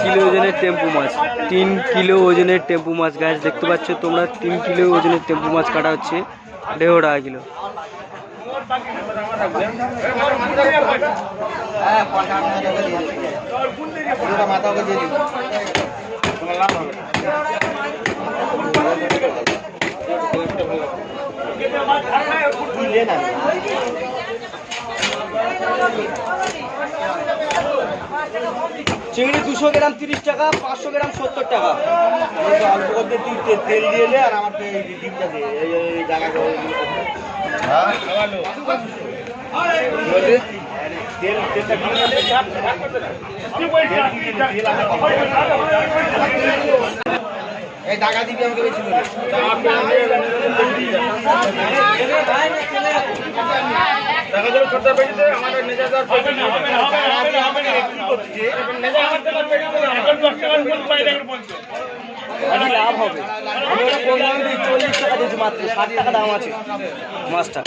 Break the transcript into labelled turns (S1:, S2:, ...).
S1: Kilo ওজনের টেম্পু মাছ, 3 kilo ওজনের টেম্পু মাছ গাছ দেখতে পাচ্ছ তোমরা। 3 কিলো ওজনের টেম্পু মাছ কাটা হচ্ছে 1.5 টাকা কিলো। চিংড়ি 200 গ্রাম 30 টাকা, 500 গ্রাম 70 টাকা। তেল দিয়ে আর আমার ডিমটা দিয়ে এই জায়গা এই টাকা দিবি আমাকে বেশি করে। টাকা দেবে ছোট পেটিতে আমার নেজাদার পেটি হবে না হবে হবে না কি করছি এখন নেজা আমার টাকা পেটিতে এখন 10 টাকা ফুল পাই দেখেন বলছো আরে লাভ হবে। আমি ওটা কোন দামে 40 টাকা দিয়েছি মাত্র, 60 টাকা দাম আছে মাছটা।